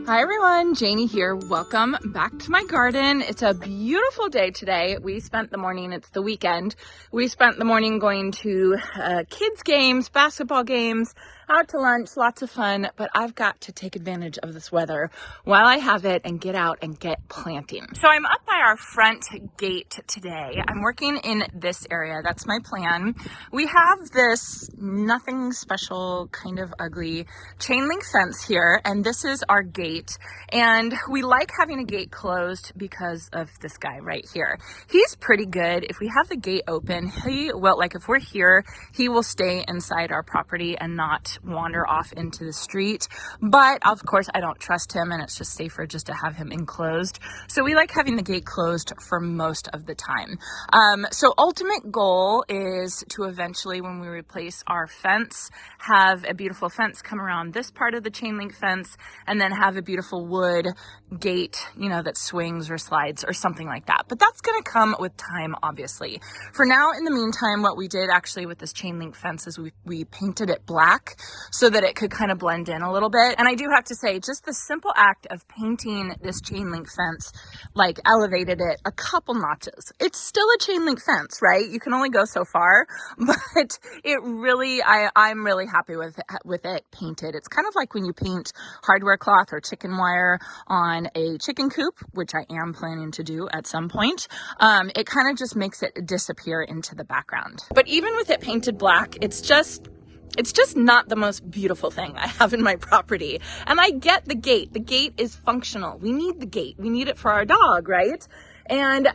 Hi everyone, Janie here. Welcome back to my garden. It's a beautiful day today. We spent the morning, it's the weekend. We spent the morning going to kids games, basketball games, out to lunch, lots of fun, but I've got to take advantage of this weather while I have it and get out and get planting. So I'm up by our front gate today. I'm working in this area. That's my plan. We have this nothing special, kind of ugly chain link fence here, and this is our gate. And we like having a gate closed because of this guy right here. He's pretty good. If we have the gate open, he will, like if we're here, he will stay inside our property and not wander off into the street. But of course, I don't trust him, and it's just safer just to have him enclosed. So we like having the gate closed for most of the time. So ultimate goal is to eventually, when we replace our fence, have a beautiful fence come around this part of the chain link fence, and then have a beautiful wood gate, you know, that swings or slides or something like that. But that's going to come with time, obviously. For now, in the meantime, what we did actually with this chain link fence is we painted it black so that it could kind of blend in a little bit. And I do have to say, just the simple act of painting this chain link fence, like, elevated it a couple notches. It's still a chain link fence, right? You can only go so far, but it really, I'm really happy with it painted. It's kind of like when you paint hardware cloth or chicken wire on a chicken coop, which I am planning to do at some point. It kind of just makes it disappear into the background. But even with it painted black, it's just not the most beautiful thing I have in my property. And I get the gate. The gate is functional. We need the gate. We need it for our dog, right? And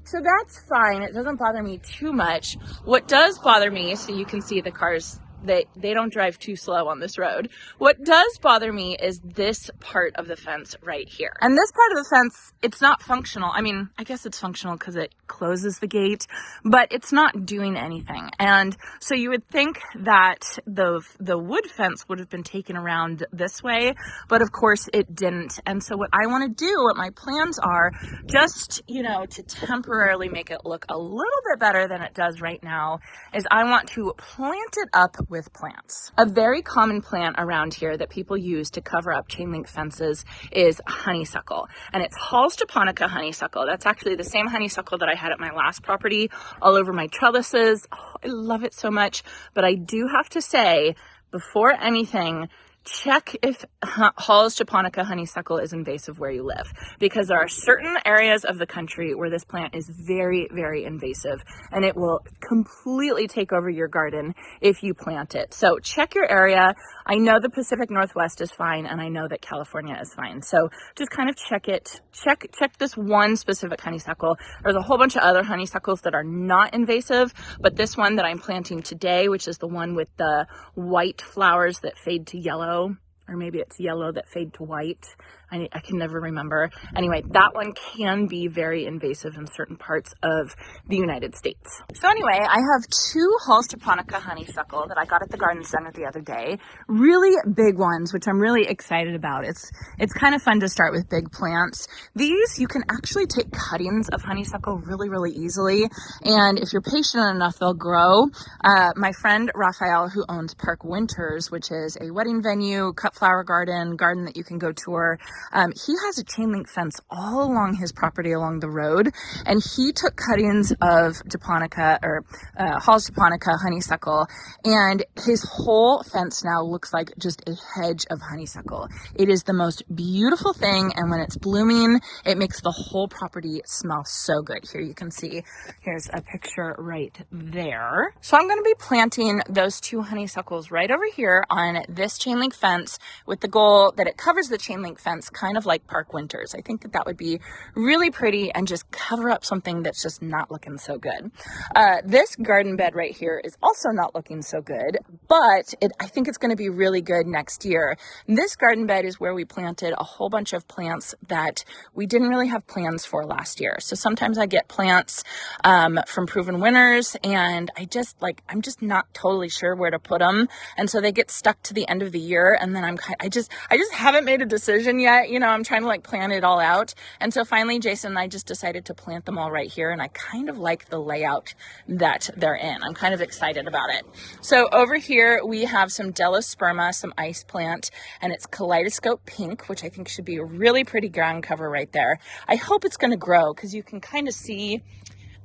so that's fine. It doesn't bother me too much. What does bother me, so you can see the cars, they don't drive too slow on this road. What does bother me is this part of the fence right here. And this part of the fence, it's not functional. I mean, I guess it's functional because it closes the gate, but it's not doing anything. And so you would think that the wood fence would have been taken around this way, but of course it didn't. And so what I want to do, what my plans are, just, you know, to temporarily make it look a little bit better than it does right now, is I want to plant it up with plants. A very common plant around here that people use to cover up chain link fences is honeysuckle, and it's Hall's japonica honeysuckle. That's actually the same honeysuckle that I had at my last property all over my trellises. Oh, I love it so much, but I do have to say, before anything, check if Hall's japonica honeysuckle is invasive where you live, because there are certain areas of the country where this plant is very, very invasive, and it will completely take over your garden if you plant it. So check your area. I know the Pacific Northwest is fine, and I know that California is fine. So just kind of check it. Check this one specific honeysuckle. There's a whole bunch of other honeysuckles that are not invasive, but this one that I'm planting today, which is the one with the white flowers that fade to yellow, or maybe it's yellow that fade to white. I can never remember. Anyway, that one can be very invasive in certain parts of the United States. So anyway, I have two Hall's japonica honeysuckle that I got at the garden center the other day. Really big ones, which I'm really excited about. It's kind of fun to start with big plants. These, you can actually take cuttings of honeysuckle really, really easily. And if you're patient enough, they'll grow. My friend Raphael, who owns Park Winters, which is a wedding venue, cut flower garden that you can go tour, he has a chain link fence all along his property along the road, and he took cuttings of japonica, or Hall's japonica honeysuckle, and his whole fence now looks like just a hedge of honeysuckle. It is the most beautiful thing, and when it's blooming, it makes the whole property smell so good. Here you can see, here's a picture right there. So I'm going to be planting those two honeysuckles right over here on this chain link fence, with the goal that it covers the chain link fence kind of like Park Winters. I think that would be really pretty and just cover up something that's just not looking so good. This garden bed right here is also not looking so good, but I think it's going to be really good next year. This garden bed is where we planted a whole bunch of plants that we didn't really have plans for last year. So sometimes I get plants from Proven Winners, and I'm just not totally sure where to put them, and so they get stuck to the end of the year, and then I just haven't made a decision yet yet. You know, I'm trying to like plan it all out. And so finally, Jason and I just decided to plant them all right here. And I kind of like the layout that they're in. I'm kind of excited about it. So over here, we have some Delosperma, some ice plant, and it's Kaleidoscope Pink, which I think should be a really pretty ground cover right there. I hope it's going to grow because you can kind of see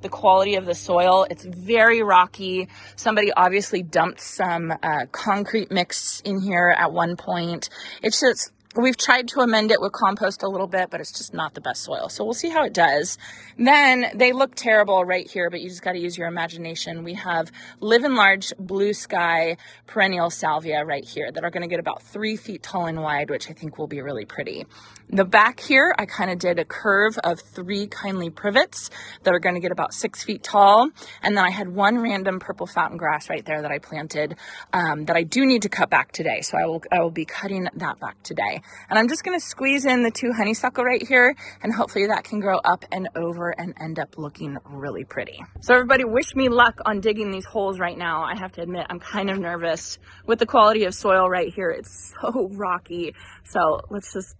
the quality of the soil. It's very rocky. Somebody obviously dumped some concrete mix in here at one point. It's just, we've tried to amend it with compost a little bit, but it's just not the best soil. So we'll see how it does. Then they look terrible right here, but you just got to use your imagination. We have Live and Large Blue Sky Perennial Salvia right here that are going to get about 3 feet tall and wide, which I think will be really pretty. The back here, I kind of did a curve of 3 kindly privets that are going to get about 6 feet tall. And then I had one random purple fountain grass right there that I planted that I do need to cut back today. So I will be cutting that back today. And I'm just going to squeeze in the 2 honeysuckle right here, and hopefully that can grow up and over and end up looking really pretty. So everybody, wish me luck on digging these holes right now. I have to admit, I'm kind of nervous with the quality of soil right here. It's so rocky. So let's just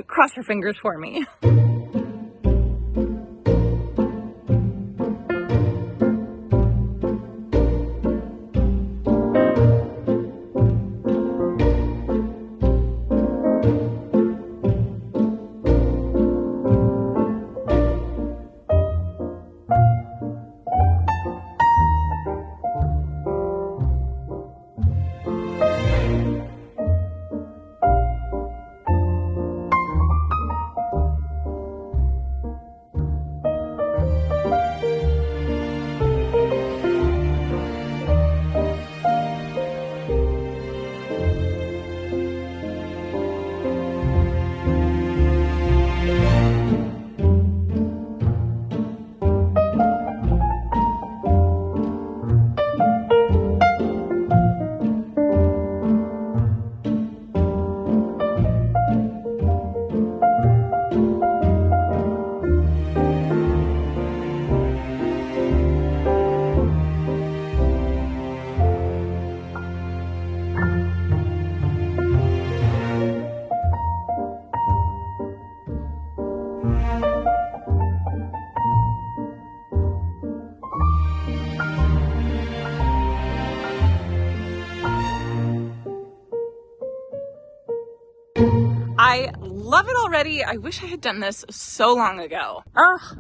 cross your fingers for me. I love it already. I wish I had done this so long ago.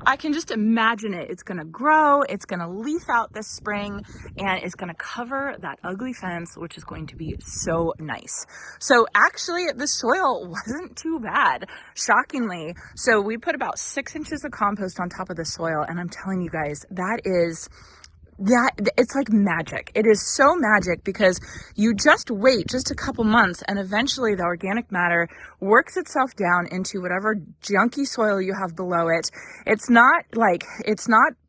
I can just imagine it. It's gonna grow, it's gonna leaf out this spring, and it's gonna cover that ugly fence, which is going to be so nice. So actually the soil wasn't too bad, shockingly. So we put about 6 inches of compost on top of the soil, and I'm telling you guys, it's like magic. It is so magic because you just wait just a couple months and eventually the organic matter works itself down into whatever junky soil you have below it. It's not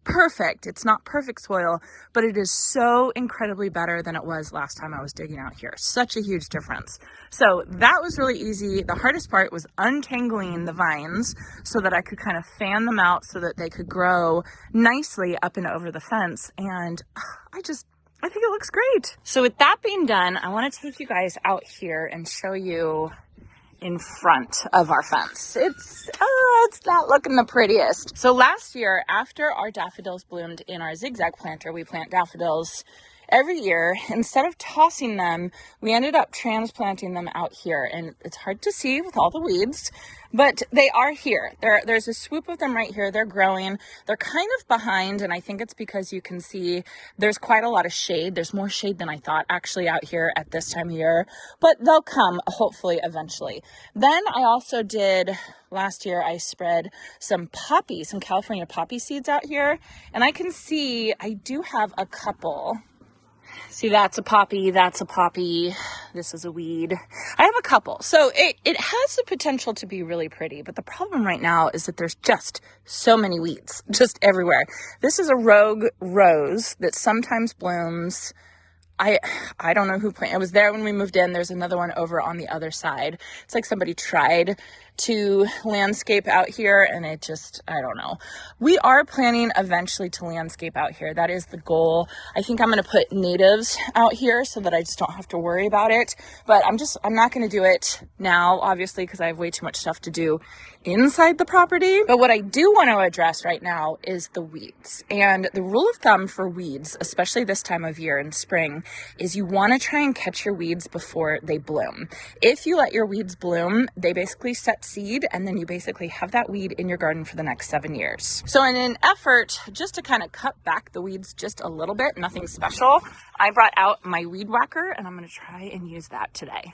perfect. It's not perfect soil, but it is so incredibly better than it was last time I was digging out here. Such a huge difference. So that was really easy. The hardest part was untangling the vines so that I could kind of fan them out so that they could grow nicely up and over the fence. And I think it looks great. So with that being done, I want to take you guys out here and show you in front of our fence. It's not looking the prettiest. So last year, after our daffodils bloomed in our zigzag planter, we plant daffodils every year. Instead of tossing them, we ended up transplanting them out here, and it's hard to see with all the weeds, but they are here. There's a swoop of them right here. They're growing. They're kind of behind, and I think it's because you can see there's quite a lot of shade. There's more shade than I thought actually out here at this time of year, but they'll come hopefully eventually. Then I also did, last year I spread some California poppy seeds out here, and I can see I do have a couple. See, that's a poppy, that's a poppy, this is a weed. I have a couple. So it has the potential to be really pretty, but the problem right now is that there's just so many weeds, just everywhere. This is a rogue rose that sometimes blooms I don't know who planted. It was there when we moved in. There's another one over on the other side. It's like somebody tried to landscape out here and it just, I don't know. We are planning eventually to landscape out here. That is the goal. I think I'm going to put natives out here so that I just don't have to worry about it. But I'm not going to do it now, obviously, because I have way too much stuff to do inside the property. But what I do want to address right now is the weeds. And the rule of thumb for weeds, especially this time of year in spring, is you want to try and catch your weeds before they bloom. If you let your weeds bloom, they basically set seed, and then you basically have that weed in your garden for the next 7 years. So in an effort just to kind of cut back the weeds just a little bit, nothing special, I brought out my weed whacker and I'm going to try and use that today.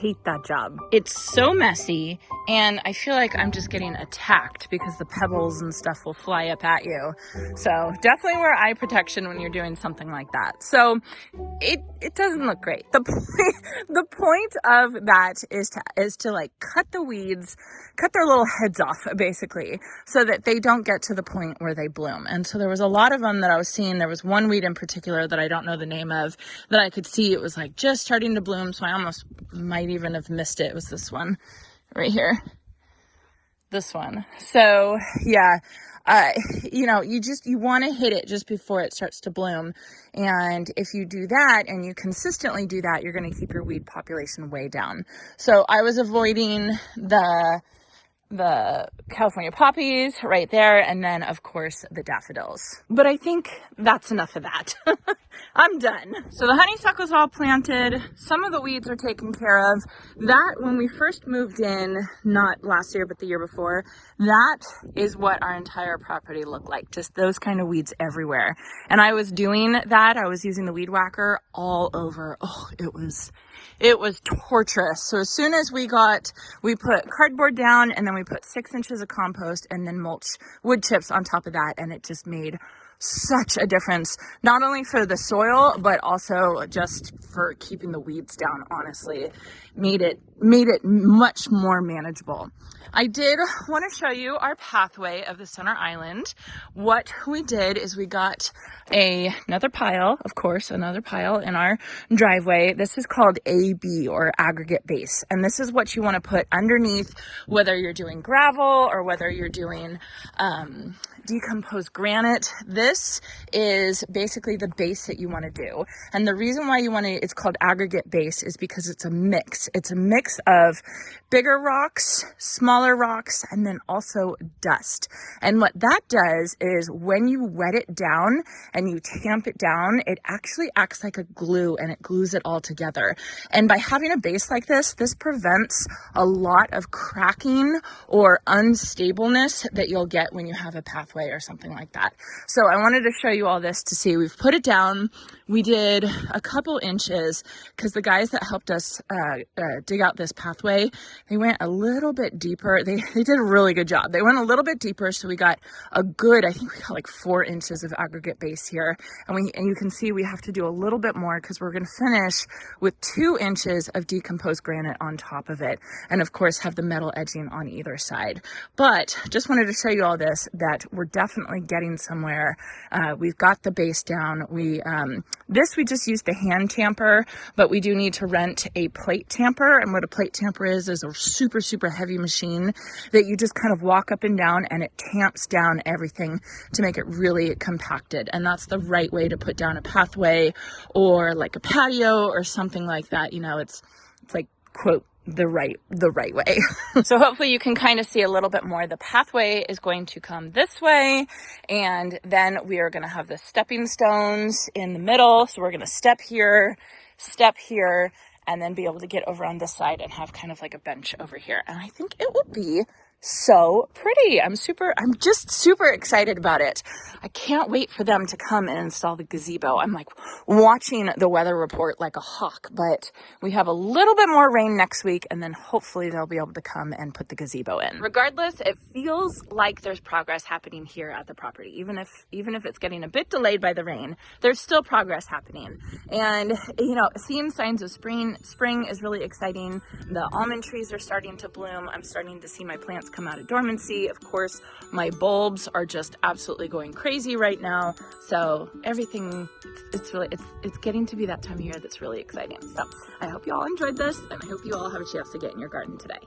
Hate that job. It's so messy and I feel like I'm just getting attacked because the pebbles and stuff will fly up at you. So definitely wear eye protection when you're doing something like that. So it doesn't look great. The point of that is to like cut the weeds, cut their little heads off basically, so that they don't get to the point where they bloom. And so there was a lot of them that I was seeing. There was one weed in particular that I don't know the name of that I could see. It was like just starting to bloom. So I almost might even have missed it. It was this one right here. This one. So yeah, you know, you want to hit it just before it starts to bloom. And if you do that and you consistently do that, you're going to keep your weed population way down. So I was avoiding the California poppies right there, and then of course the daffodils. But I think that's enough of that. I'm done. So the honeysuckle's all planted. Some of the weeds are taken care of. That, when we first moved in, not last year but the year before, that is what our entire property looked like. Just those kind of weeds everywhere. And I was doing that. I was using the weed whacker all over. Oh, it was torturous. So as soon as we put cardboard down, and then we put 6 inches of compost and then mulch wood chips on top of that. And it just made such a difference, not only for the soil, but also just for keeping the weeds down. Honestly, made it much more manageable. I did want to show you our pathway of the center island. What we did is we got another pile in our driveway. This is called AB, or aggregate base. And this is what you want to put underneath, whether you're doing gravel or whether you're doing decomposed granite. This is basically the base that you want to do. And the reason why it's called aggregate base is because it's a mix. It's a mix of bigger rocks, smaller rocks, and then also dust. And what that does is when you wet it down and you tamp it down, it actually acts like a glue and it glues it all together. And by having a base like this prevents a lot of cracking or unstableness that you'll get when you have a pathway or something like that. So I wanted to show you all this to see. We've put it down. We did a couple inches because the guys that helped us dig out this pathway, they went a little bit deeper. They did a really good job. They went a little bit deeper, so we got I think we got like 4 inches of aggregate base here. And you can see we have to do a little bit more because we're going to finish with 2 inches of decomposed granite on top of it. And of course have the metal edging on either side. But just wanted to show you all this, that we're definitely getting somewhere. We've got the base down. We just used the hand tamper, but we do need to rent a plate tamper. And what a plate tamper is a super, super heavy machine that you just kind of walk up and down, and it tamps down everything to make it really compacted. And that's the right way to put down a pathway or like a patio or something like that. You know, it's like, quote, the right way. So hopefully you can kind of see a little bit more. The pathway is going to come this way, and then we are going to have the stepping stones in the middle. So we're going to step here, and then be able to get over on this side and have kind of like a bench over here. And I think it will be so pretty. I'm just super excited about it. I can't wait for them to come and install the gazebo. I'm like watching the weather report like a hawk, but we have a little bit more rain next week, and then hopefully they'll be able to come and put the gazebo in. Regardless, it feels like there's progress happening here at the property. Even if it's getting a bit delayed by the rain, there's still progress happening. And, you know, seeing signs of spring is really exciting. The almond trees are starting to bloom. I'm starting to see my plants come out of dormancy. Of course, my bulbs are just absolutely going crazy right now. So everything, it's getting to be that time of year that's really exciting. So I hope you all enjoyed this, and I hope you all have a chance to get in your garden today.